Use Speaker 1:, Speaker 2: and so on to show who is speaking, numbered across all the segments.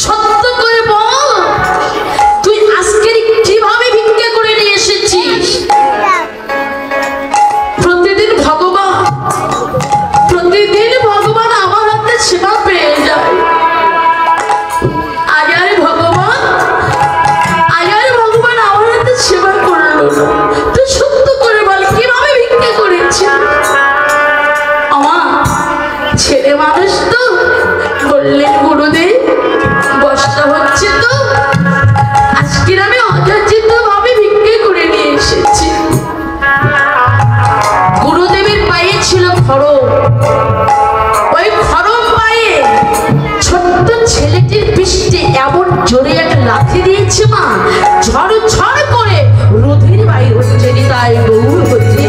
Speaker 1: সত্য করে বল, তুই আজকে কিভাবে ভিক্ষা করে নিয়ে এসেছিস? প্রতিদিন ভগবান আমার হাতে সেবা পেয়ে যায়। আগে ভগবান আমার হাতে সেবা করলো না। তুই সত্য করে বল, কিভাবে ভিক্ষা করেছিস? আমার ছেলে মানুষ তো, বললেন গুরুদেব বর্ষা হচ্ছে তো, আজকের আমি অযাচিত ভাবে ভিক্ষে করে নিয়ে এসেছি। গুরুদেবের পায়ে ছিল খড়ম, ওই খড়ম পায়ে ছোট্ট ছেলেটির পৃষ্ঠে এমন জোরে একটা লাথি দিয়েছে মা, ঝড় ঝড় করে রুধির বাইর হচ্ছে। তাই গৌর হচ্ছে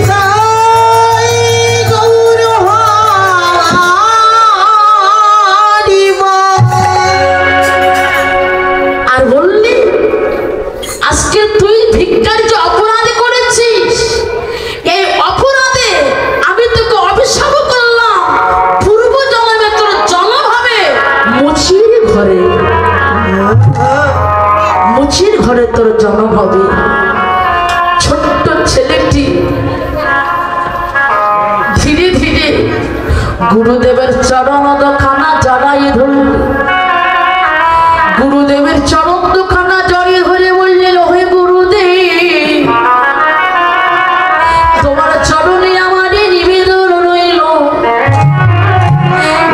Speaker 1: আর বললি আজকে তুই ভিক্ষার যে অপরাধ করেছিস, এই অপরাধে আমি তোকে অভিশাপ করলাম। পূর্ব জন্মে তোর জন্ম হবে মুচির ঘরে তোর জন্ম হবে। ছোট্ট ছেলেটি ধীরে ধীরে গুরুদেবের চরণ দখানা জড়াই ধরল। গুরুদেবের চরণ দখানা জড়িয়ে ধরে বললেন, ওহে গুরুদেব, তোমার চরণে আমার নিবেদন রইল।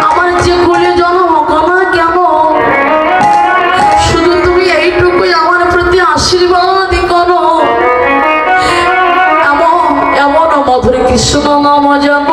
Speaker 1: আমার যে কুলে জন্ম হোক না কেন, শুধু তুমি এইটুকুই আমার প্রতি আশীর্বাদ করো। এমন মধুর কৃষ্ণ নাম যাব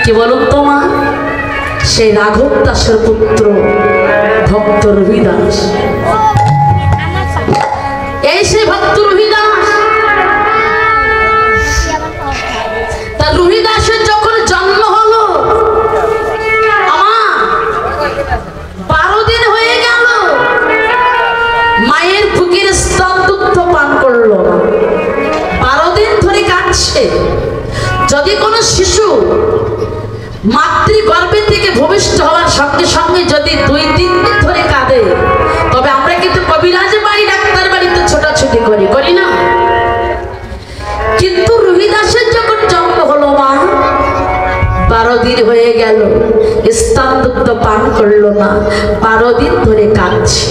Speaker 1: কি বলুন তো মা? সেই রাঘব দাসের পুত্র ভক্ত রবিদাস। এই সেই ভক্ত রবিদাস। তা রবিদাসের যখন জন্ম হলো, আমার 12 দিন হয়ে গেল, মায়ের বুকের স্তন দুগ্ধ পান করলো। 12 দিন ধরে কাঁদছে। যদি কোনো শিশু মাতৃগর্ভে থেকে ভূমিষ্ঠ হওয়ার সঙ্গে সঙ্গে যদি 2-3 দিন ধরে কাঁদে, তবে আমরা কিন্তু কবিরাজ বাড়ি ডাক্তার বাড়িতে ছোটাছুটি করি না? কিন্তু রবিদাসের যখন জন্ম হলো মা, 12 দিন হয়ে গেল, স্তন দুগ্ধ পান করলো না, 12 দিন ধরে কাঁদছে।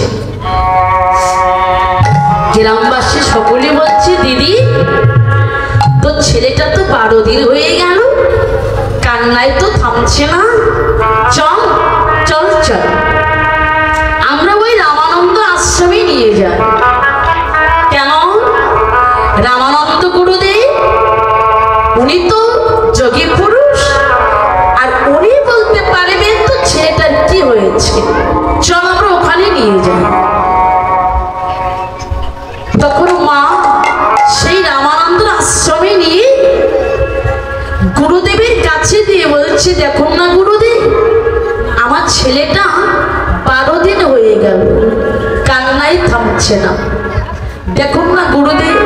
Speaker 1: গ্রামবাসী সকলে বলছে, দিদি তো ছেলেটা তো 12 দিন হয়ে গেল, কান্নায় তো থামছে না, চল চল চল আমরা ওই রামানন্দ আশ্রমে নিয়ে যাই। কেন? রামানন্দ গুরুদেব উনি তো যোগী পুরুষ, আর উনি বলতে পারবেন তো ছেলেটার কি হয়েছে, চল আমরা ওখানে নিয়ে যাই। তখন মা সেই রামানন্দ আশ্রমে নিয়ে গুরুদেবের কাছে দিয়ে বলছে, দেখুন না গুরুদেব, আমার ছেলেটা 12 দিন হয়ে গেল, কান্নাই থামছে না। দেখুন না গুরুদেব,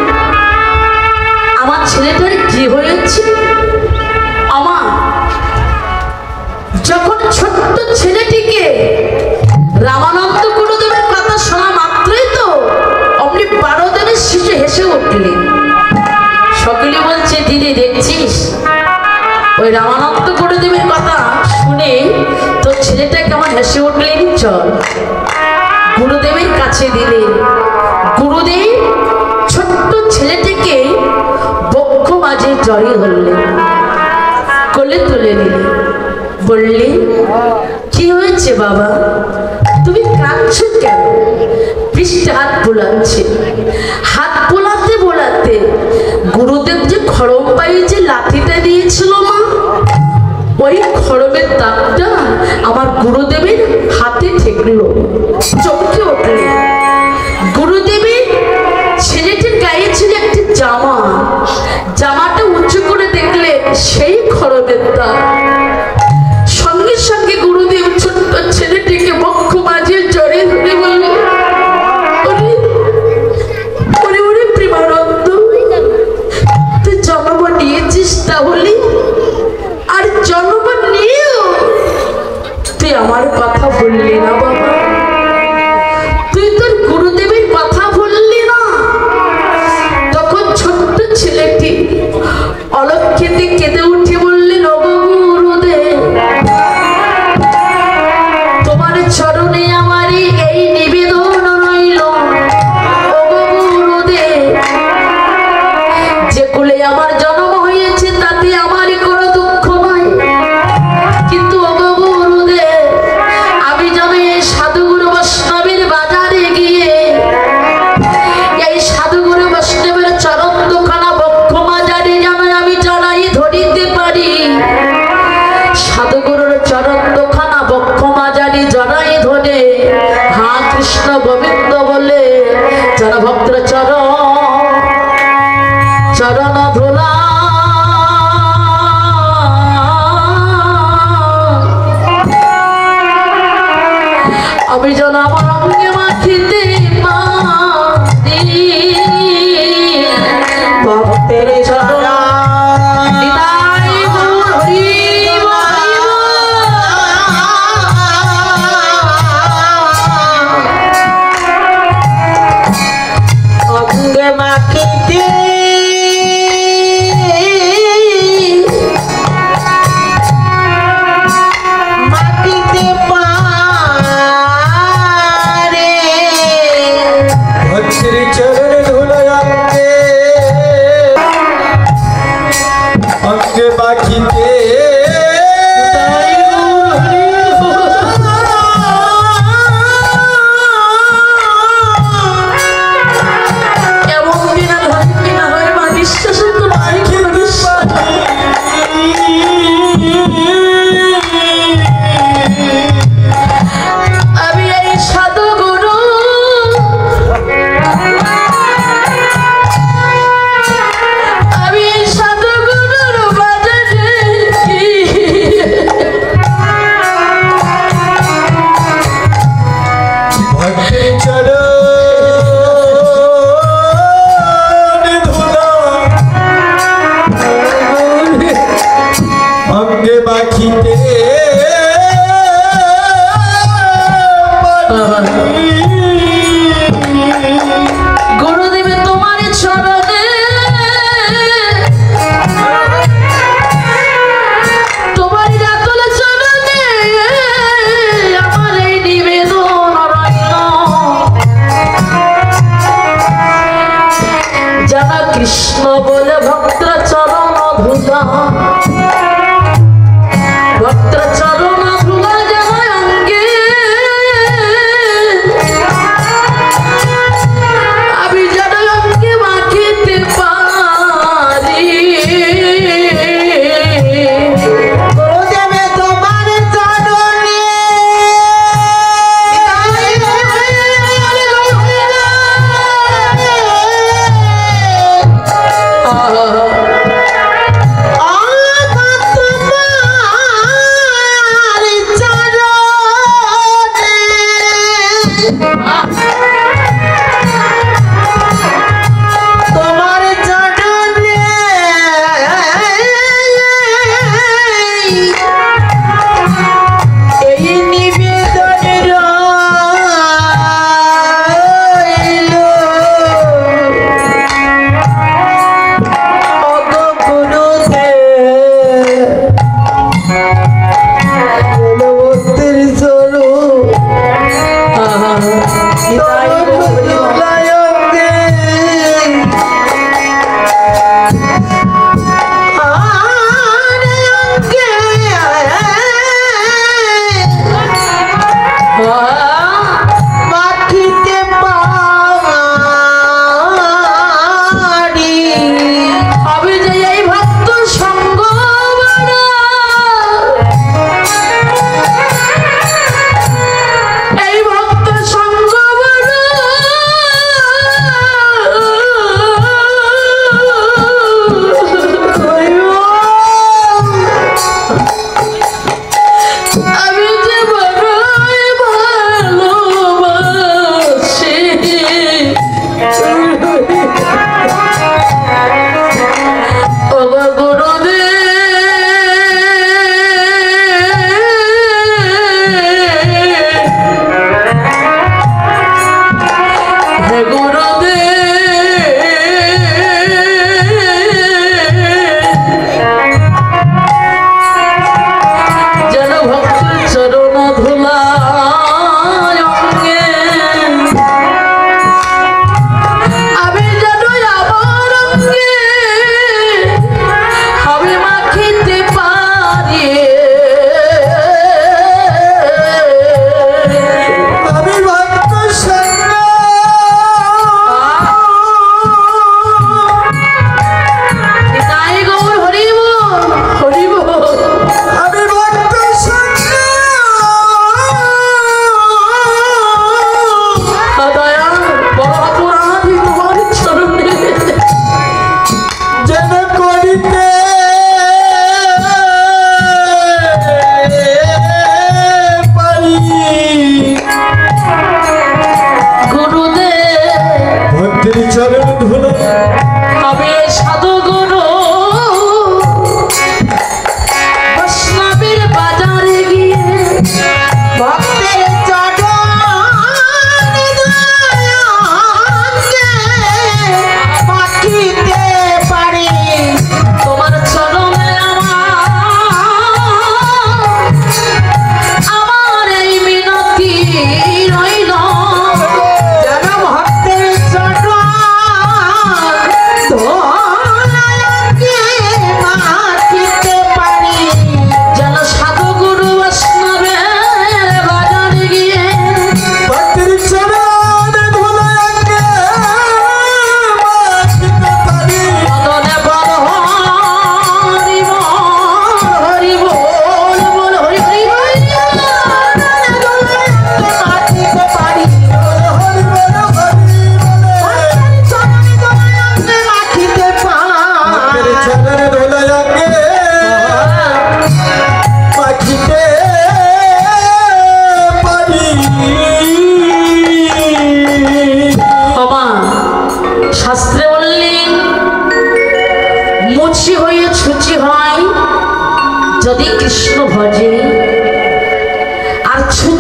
Speaker 1: আমার ছেলেটার কি হয়েছে। আমার যখন ছোট্ট ছেলেটিকে রামানন্দ গুরুদেবের কথা শোনা মাত্রই তো অমনি 12 দিনের শিশু হেসে উঠলেন। সকলে বলছে, দিদি দেখছিস, ওই রামানন্দ গুরুদেবের কথা শুনে তোর ছেলেটা কেমন হেসে উঠলেন, চল। গুরুদেবের কাছে দিলেন। গুরুদেব ছোট্ট ছেলেটিকে বক্ষ মাঝে জড়িয়ে ধরলেন, কোলে তুলে নিলেন, বললে, কি হয়েছে বাবা, তুমি কাঁদছো কেন? পৃষ্ঠে হাত বোলাচ্ছে। হাত বোলাতে বোলাতে গুরুদেব যে খড়ম পায়ে যে লাঠিটা দিয়েছিল মা, ওই খড়মের দাগটা আমার গুরুদেবের হাতে ঠেকলো। চমকে উঠলে। গুরুদেবের ছেলেটির গায়ে ছিল একটি জামা, জামাটা উঁচু করে দেখলে সেই খড়মের দাগ। সঙ্গে সঙ্গে গুরুদেব ছোট্ট ছেলেটিকে বক্ষ মাঝে জড়িয়ে ধরে বললেন, প্রেমানন্দ, তুই জন্ম নিয়েছিস, তাহলে আর জন্ম নিয়েও তুই আমার কথা বললি না বাবা, তুই তোর গুরুদেবের কথা বললি না। তখন ছোট্ট ছেলেটি অলক্ষেতে কেঁদে উঠে বললেন, ওগো গুরুদেব, তোমার চরণে আমারই এই নিবেদন রইল। ওগো গুরুদেব, যে কুলে আমার জন্ম হয়েছে তাতে আমারই কোনো দুঃখ নয়, কিন্তু ওগো গুরুদেব, আমি যেন এই সাধুগুরু বৈষ্ণবের বাজারে গিয়ে এই সাধুগুরু বৈষ্ণবের চরণ দুখানা বক্ষ মাঝারে যেন আমি জড়াই ধরিতে পারি। সাধুগুরুর চরণ দুখানা বক্ষ মাঝারি জড়াই ধরে হা কৃষ্ণ গোবিন্দ বলে যেন ভক্তর চরণ ধুলা আমি যেন আমার অঙ্গে মাখিতে পারি ভক্তের চরণ।
Speaker 2: অঙ্গে মাখিতে মাখিতে পারি
Speaker 1: গুরুদেবে তোমার চরণে তোমার রাতুল চরণে আমার এই নিবেদন রইল জানা কৃষ্ণ বলে ভক্ত চরণ ধুলা ভক্ত চরণ ধুলা জানা অঙ্গে আমি যেন অঙ্গে মাখিতে পারি
Speaker 2: গুরুদেবে তোমার চরণে তোমার চরণে এই নিবেদন রইল ওগো গুরুদেব ভগবতের স্বরূপ মাখিতে পারি
Speaker 1: আমি যে এই ভক্ত সঙ্গ এই ভক্ত সঙ্গ আমি যে বড়ই ভালোবাসি ওগো গুরুদেব হে গুরুদেব যেন ভক্ত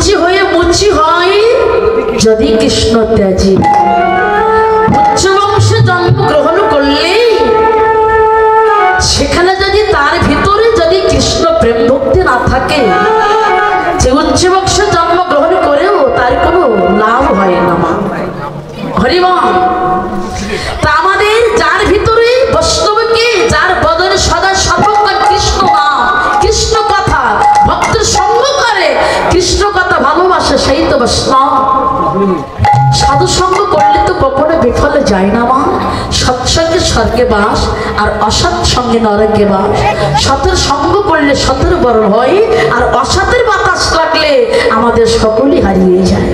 Speaker 1: সূচি হয়ে মুচি হয় যদি কৃষ্ণ ত্যাজি। উচ্চ বংশে জন্মগ্রহণ করলে সেখানে যদি তার ভিতরে যদি কৃষ্ণ প্রেম ভক্তি না থাকে, যে উচ্চ বংশে জন্মগ্রহণ করেও তার কোনো লাভ হয় না। মা হরিবল। তা আমাদের যার ভিতরে বৈষ্ণবকে, যার বদনে সদা সর্বক্ষণ কৃষ্ণ নাম, কৃষ্ণ কথা, ভক্তের সঙ্গ করে, কৃষ্ণ কথা ভালোবাসে, সেই তো বৈষ্ণব। সাধু সঙ্গ করলে তো কখনো বিফলে যায় না। মা সৎসঙ্গে স্বর্গে বাস, আর অসৎ সঙ্গে নরকে বাস। সতের সঙ্গ করলে সতের বরণ হয়, আর অসতের বাতাস লাগলে আমাদের সকলেই হারিয়ে যায়।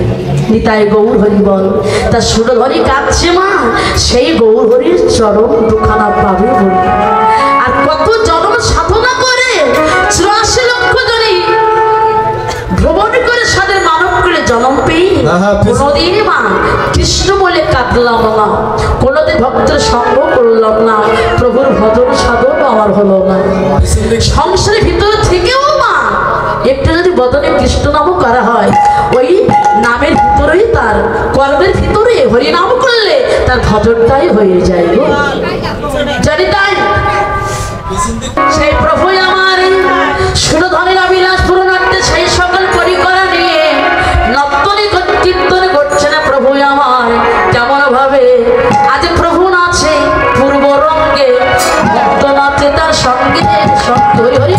Speaker 1: নিতাই গৌর হরি বল। তা সুরধরি কাঁদছে মা, সেই গৌর হরির চরম দুখানা পাবে বলি। আর কত জন্ম সাধনা করে 84 লক্ষ জনে ভ্রমণ করে সাদের মানব করে জন্ম পেয়ে কোনোদিন মা কৃষ্ণ বলে কাঁদলাম না, কোনোদিন ভক্তের সঙ্গ করলাম না, প্রভুর ভজন সাধন আমার হলো না। সংসারের ভিতর থেকেও মা একটু যদি বদনে কৃষ্ণ নামও করা হয়, ওই নামের ভিতরেই তার কর্মের ভিতরে হরিনাম করলে তার ভজনটাই হয়ে যায় গো। জানি তাই সেই প্রভু আমার সুরধনের অবিলাস পূরণার্থে সেই সকল পরিকরা নিয়ে নর্তনী কীর্তন করছে না প্রভু আমার। কেমন ভাবে আজ প্রভু নাচে পূর্ব রঙ্গে, ভক্ত নাচে তার সঙ্গে সঙ্গে। হরি হরি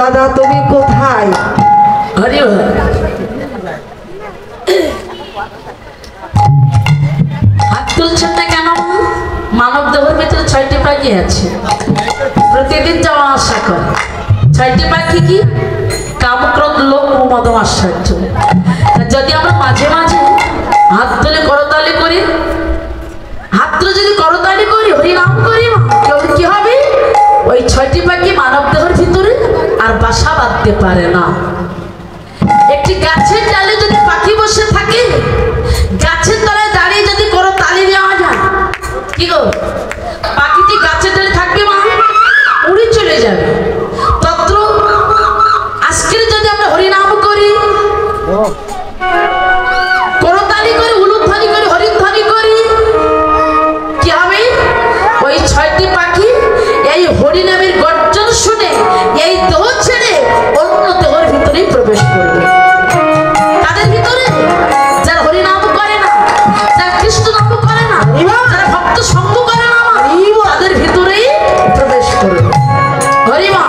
Speaker 2: দাদা তুমি কোথায়?
Speaker 1: হরি হাত তুলছেন না কেন? মানব দেহের ভিতরে 6টি পাখি আছে, প্রতিদিন যাওয়া আসা করে। 6টি পাখি কি? কাম, ক্রোধ, লোভ, মোহ, মদ, আশ্চর্য। যদি আমরা মাঝে মাঝে হাত তুলে করতালি করি, হাত তুলে যদি করতালি করি, হরিনাম করি, কি হবে? ওই 6টি পাখি মানব দেহের ভিতরে আর বাসা বাঁধতে পারে না। একটি গাছের ডালে যদি পাখি বসে থাকে, গাছের তলায় দাঁড়িয়ে যদি কোনো তালি দেওয়া যায়, কি গো, পাখিটি গাছের ডালে থাকবে মা, উড়ে চলে যাবে। তত্র আজকের যদি আমরা হরিনাম করি, করতালি করি, উলুধ্বনি করি, হরিধ্বনি করি, কি হবে? ওই 6টি পাখি এই হরিনামের গর্জন শুনে এই দেহ ছেড়ে অন্য দেহের ভিতরেই প্রবেশ করবে। তাদের ভিতরে যারা হরিনাম করে না, যারা কৃষ্ণ নাম করে না, যারা ভক্ত সঙ্গ করে না, তাদের ভিতরেই প্রবেশ করবে। হরিমা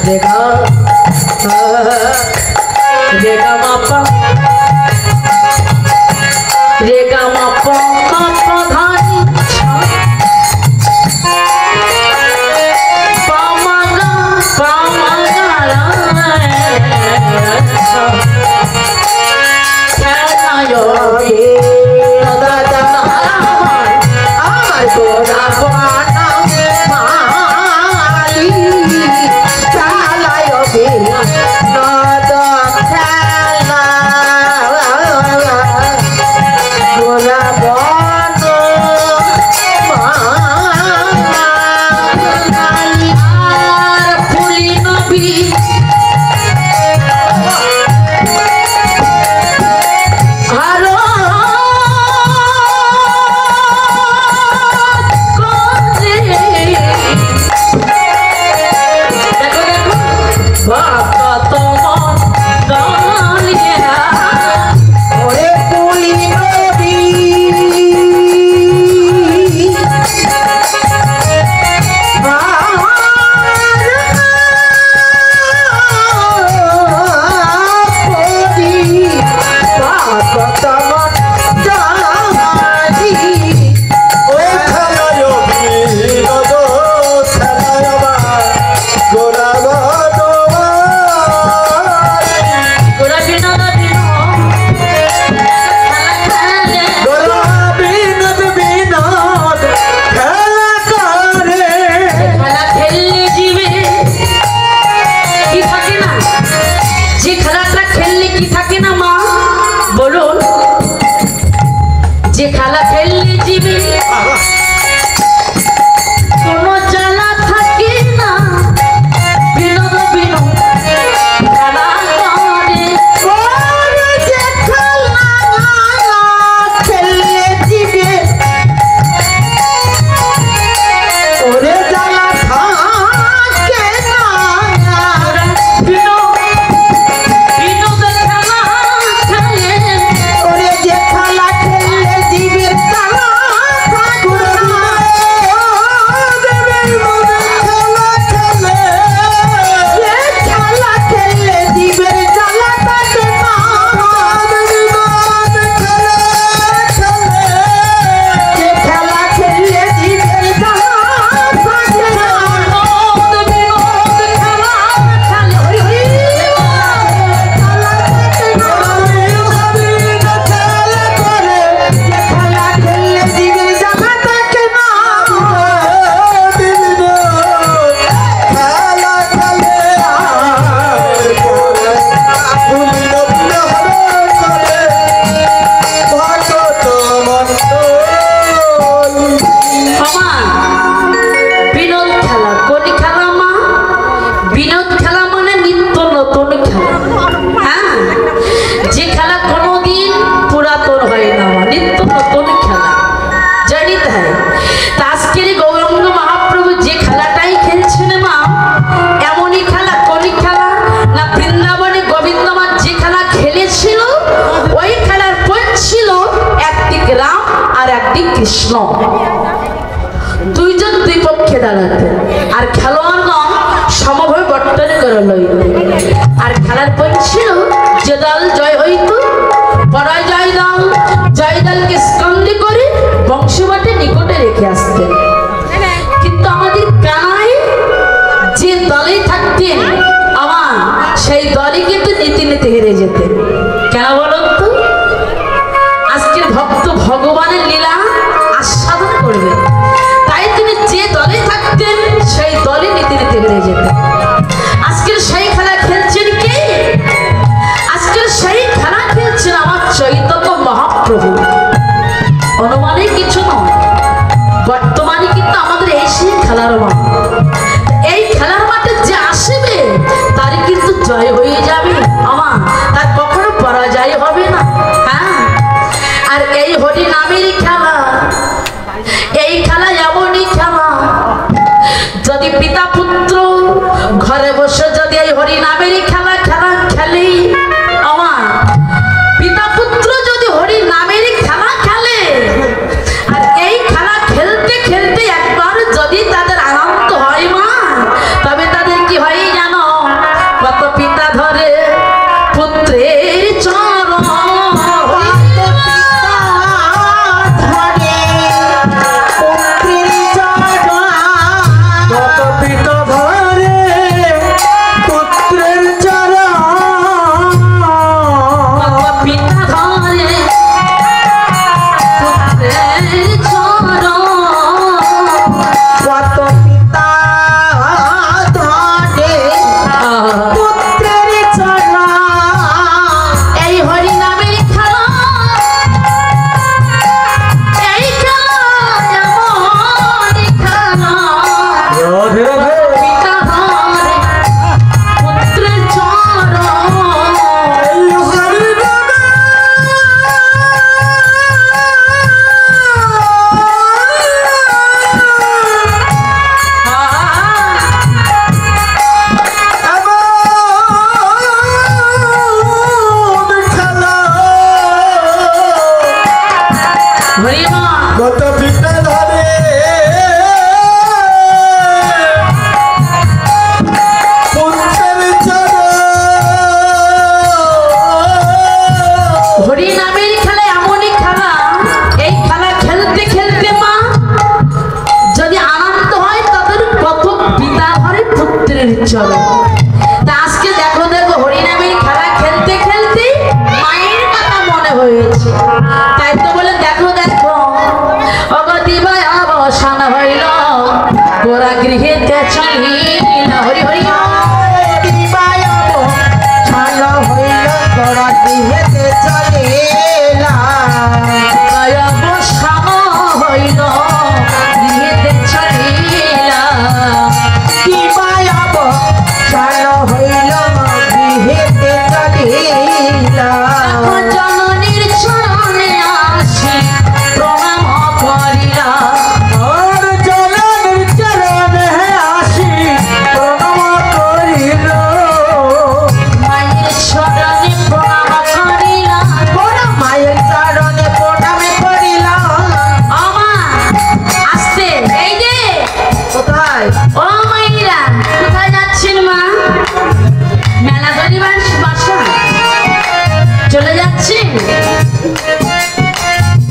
Speaker 1: রে গা রে গা মা পা রে গা মা পা মা পা ধা নি পা মা গা কৃষ্ণ দুইজন দুই পক্ষে দাঁড়াতেন আর খেলোয়াড়গণ সমভাবে বর্তনে করে লইতেন আর খেলার পয়েন্ট ছিল যে দল জয় হইত পরাজয় দল জয় দলকে স্কন্দে করে বংশবাটে নিকটে রেখে আসতেন। কিন্তু আমাদের কানায় যে দলে থাকতেন আমার সেই দলে কিন্তু নীতি নীতি হেরে যেতেন। কেন বলুন তো? আজকের ভক্ত ভগবানের লীলা আস্বাদন করবে, তাই তিনি যে দলে থাকতেন সেই দলে নীতি নীতি হেরে যেতেন। আজকের সেই খেলা খেলছেন কে? আজকের সেই খেলা খেলছেন আমার চৈতন্য মহাপ্রভু। অনুমানে কিছু নয়, বর্তমানে কিন্তু আমাদের এই সেই খেলার মাঠ। এই খেলার মাঠে যে আসবে তারই কিন্তু জয় হয়ে যাবে আমার, তার কখনো পরাজয় হবে না। হ্যাঁ, আর এই হরি নামের খেলা, এই খেলা এমনই খেলা যদি পিতা পুত্র চলো। তা আজকে দেখো দেখো হরিনামের খেলা খেলতে খেলতে মায়ের কথা মনে হয়েছে, তাই তো বলে দেখো দেখো অগতিবায় অবসান হইল গোরা গৃহেতে চলিল। হরি হরি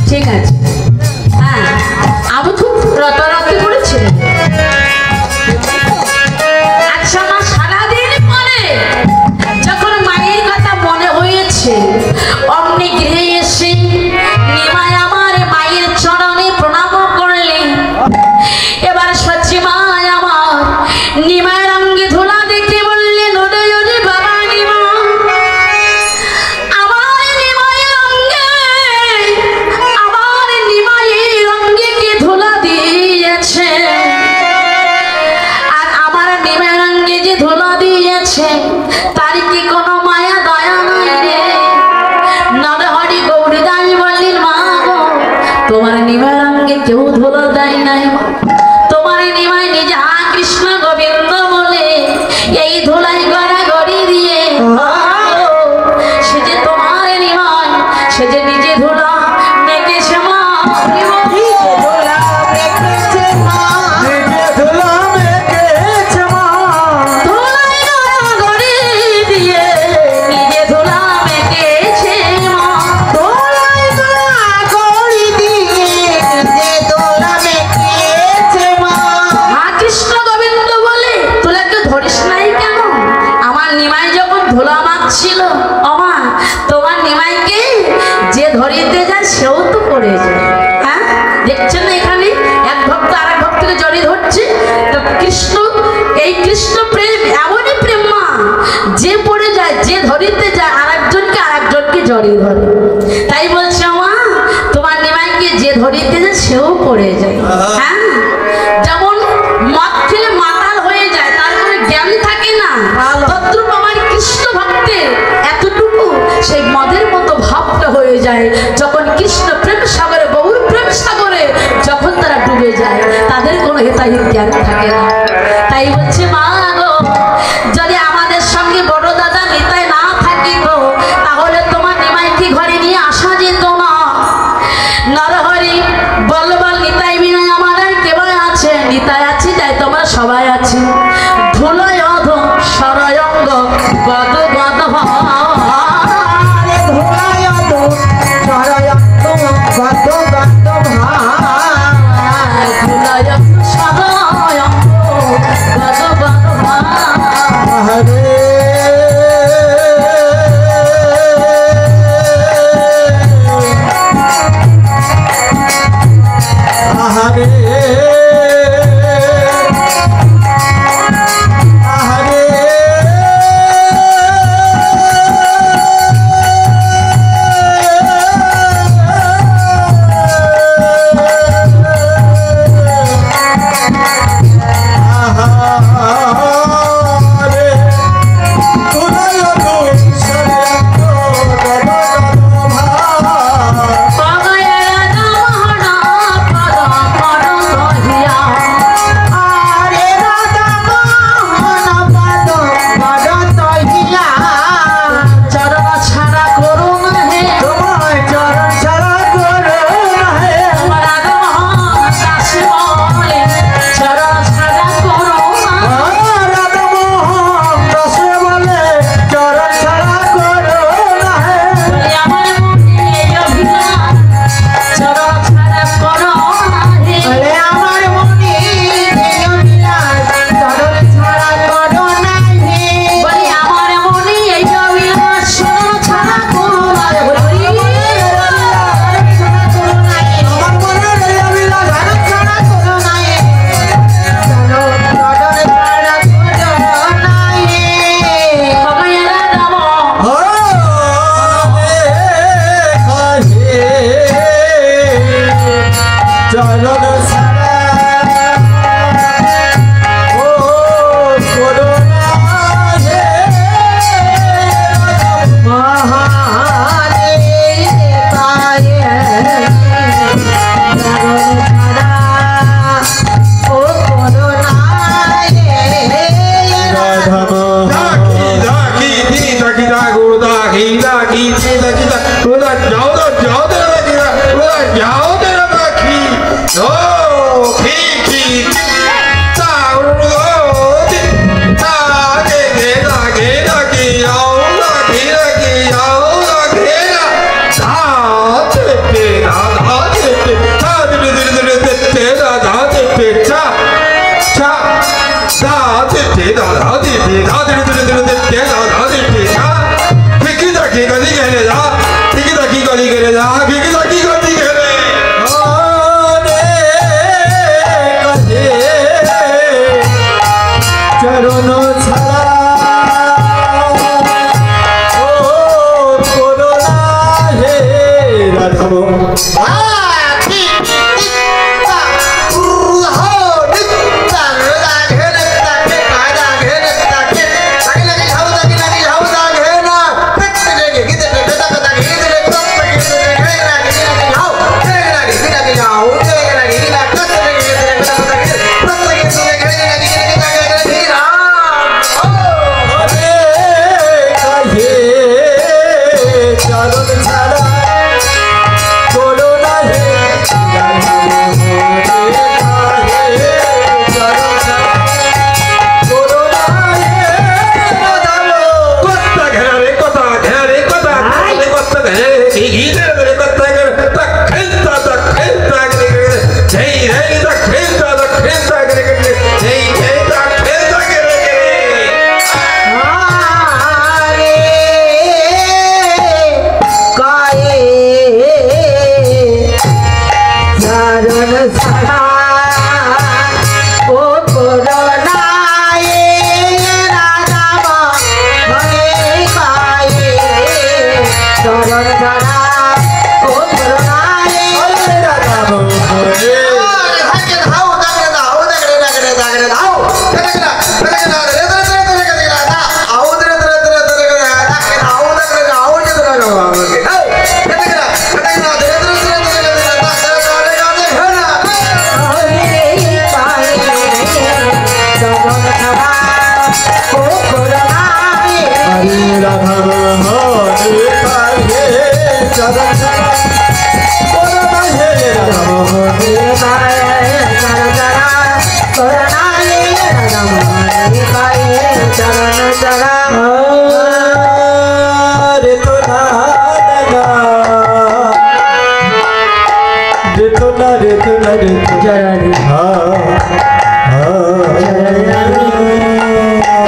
Speaker 1: ঠিক আছে। হ্যাঁ আমি খুব রতারতি করেছিলাম। আচ্ছা মা, সারাদিন পরে যখন মায়ের কথা মনে হয়েছে অমনি গৃহে এসে নিমাই আমার মায়ের চরণে প্রণাম করলেন। এবার সচ্ছি মা আমার নিমায়ের অঙ্গে ধুলা দেখে বললেন ওরে ওরে বাবা নিমা, তার কি কোনো মায়া দয়া নাই রে? নরহরি গৌরী দাই বললেন মা গো, তোমার নিমার অঙ্গে কেউ ধুলো দেয় নাই, তোমার নিমাই নিজে হা কৃষ্ণ গোবিন্দ বলে এই ধুলাই গড়া গড়ি দিয়ে সে যে তোমার নিমাই, সে যে নিজে ধুলা মেখেছে মা। ধুলা মাখছিল অমা, তোমার নিমাইকে যে ধরিতে যায় সেও তো পড়ে যায়। হ্যাঁ দেখছেন না এখানে এক ভক্ত আর এক ভক্তকে জড়িয়ে ধরছে। তো কৃষ্ণ, এই কৃষ্ণ প্রেম এমনই প্রেম মা, যে পড়ে যায় যে ধরিতে যায় আরেকজনকে জড়িয়ে ধরে। তাই বলছে মা, তোমার নিমাইকে যে ধরিতে যায় সেও পড়ে যায়। হ্যাঁ যেমন মদ খেলে মাতাল হয়ে যায়, তারপরে জ্ঞান থাকে না, তদ্রূপ আমার কৃষ্ণ ভক্তের এতটুকু সেই মদের মতো ভাবটা হয়ে যায়। যখন কৃষ্ণ প্রেম সাগরে, গৌর প্রেম সাগরে যখন তারা ডুবে যায়, তাদের কোনো হেতাহিত জ্ঞান থাকে না। তাই বলছে মা গো, যদি আমাদের সঙ্গে বড় দাদা নিতাই না থাকিত, তাহলে তোমার নিমাইকে ঘরে নিয়ে আসা যেত না। নরহরি বলবল নিতাই বিনায় আমার আর কেবল আছে, নিতাই আছে যাই তোমরা সবাই আছে। ধুলয় অধ সরয়ঙ্গ গদ গদ ধুলয় সরয়ঙ্গ গদ গদ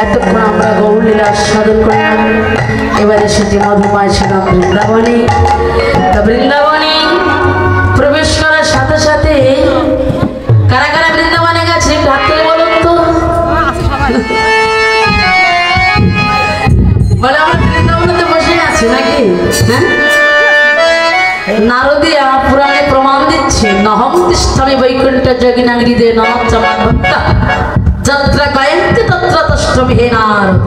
Speaker 1: এতক্ষণ আমরা গৌরলীলা আস্বাদন করলাম। এবারে সেটি মধুময় ছিলাম বৃন্দাবনে। তা বৃন্দাবনে প্রবেশ করার সাথে সাথে কারা কারা বৃন্দাবনে গেছে হাত তুলে বলুন তো। বলে আমরা বৃন্দাবনে বসে আছি নাকি? হ্যাঁ, নারদিয়া পুরাণে প্রমাণ দিচ্ছে নহং তিষ্ঠামি বৈকুণ্ঠ যোগিনাগিরিদে নমঃ চমৎ ভক্তা যত্র গায়ন্তি তত্র তষ্টমি হে নারদ।